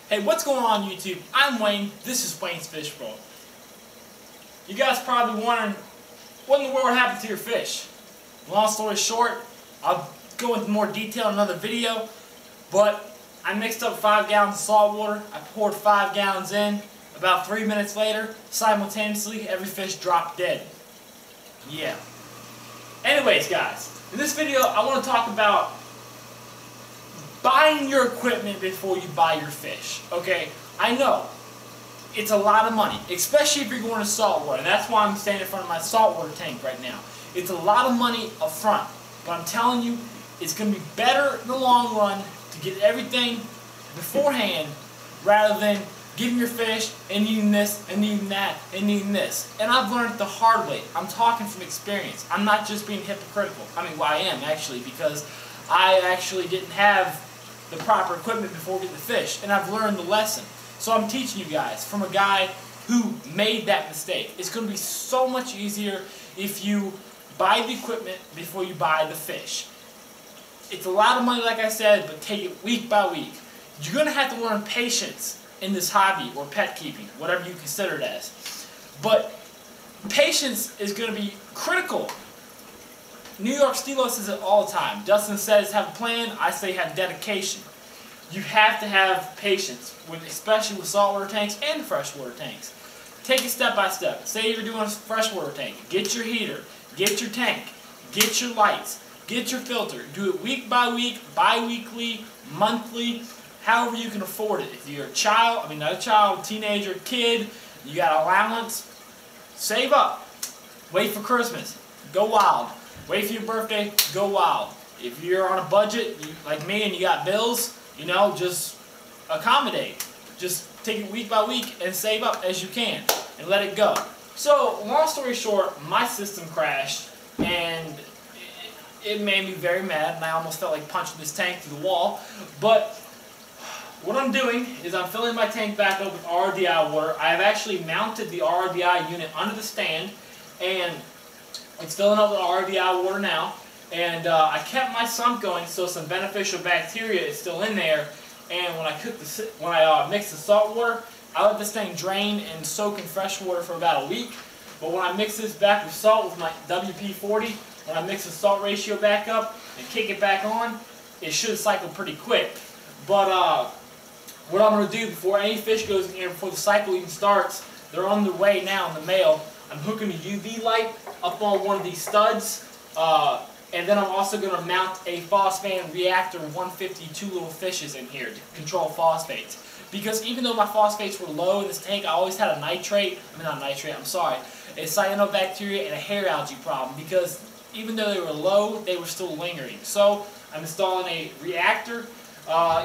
Hey, what's going on YouTube? I'm Wayne, this is Wayne's Fish World. You guys probably wondering, what in the world happened to your fish? Long story short, I'll go into more detail in another video, but I mixed up 5 gallons of salt water, I poured 5 gallons in, about 3 minutes later, simultaneously, every fish dropped dead. Yeah. Anyways guys, in this video I want to talk about buying your equipment before you buy your fish. Okay, I know it's a lot of money, especially if you're going to saltwater, and that's why I'm standing in front of my saltwater tank right now. It's a lot of money up front, but I'm telling you, it's going to be better in the long run to get everything beforehand rather than getting your fish and needing this and needing that and needing this. And I've learned it the hard way. I'm talking from experience. I'm not just being hypocritical. I mean, well, I am actually, because I actually didn't have the proper equipment before getting the fish, and I've learned the lesson. So I'm teaching you guys from a guy who made that mistake. It's going to be so much easier if you buy the equipment before you buy the fish. It's a lot of money, like I said, but take it week by week. You're going to have to learn patience in this hobby, or pet keeping, whatever you consider it as. But patience is going to be critical. New York Stilo says it all the time. Dustin says have a plan, I say have dedication. You have to have patience, especially with saltwater tanks and freshwater tanks. Take it step by step. Say you're doing a freshwater tank. Get your heater, get your tank, get your lights, get your filter. Do it week by week, bi-weekly, monthly, however you can afford it. If you're a child, I mean not a child, teenager, kid, you got allowance, save up. Wait for Christmas. Go wild. Wait for your birthday, go wild. If you're on a budget, like me, and you got bills, you know, just accommodate. Just take it week by week and save up as you can and let it go. So, long story short, my system crashed and it made me very mad, and I almost felt like punching this tank through the wall. But what I'm doing is I'm filling my tank back up with RDI water. I have actually mounted the RDI unit under the stand, and it's filling up with RDI water now, and I kept my sump going so some beneficial bacteria is still in there. And when I mix the salt water, I let this thing drain and soak in fresh water for about a week. But when I mix this back with salt with my WP-40, when I mix the salt ratio back up and kick it back on, it should cycle pretty quick. But what I'm going to do before any fish goes in here, before the cycle even starts, they're on their way now in the mail. I'm hooking a UV light up on one of these studs, and then I'm also going to mount a phosphate reactor 152 little fishes in here to control phosphates. Because even though my phosphates were low in this tank, I always had a cyanobacteria and a hair algae problem, because even though they were low, they were still lingering. So I'm installing a reactor.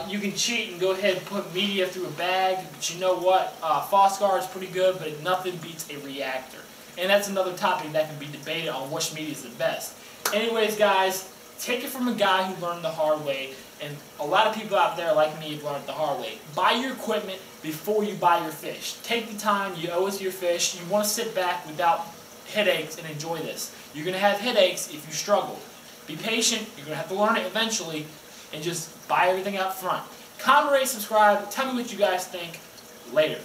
You can cheat and go ahead and put media through a bag, but you know what? Phosphor is pretty good, but nothing beats a reactor. And that's another topic that can be debated on which media is the best. Anyways guys, take it from a guy who learned the hard way, and a lot of people out there like me have learned the hard way. Buy your equipment before you buy your fish. Take the time, you owe it to your fish. You want to sit back without headaches and enjoy this. You're going to have headaches if you struggle. Be patient, you're going to have to learn it eventually, and just buy everything up front. Comment, rate, subscribe, tell me what you guys think. Later.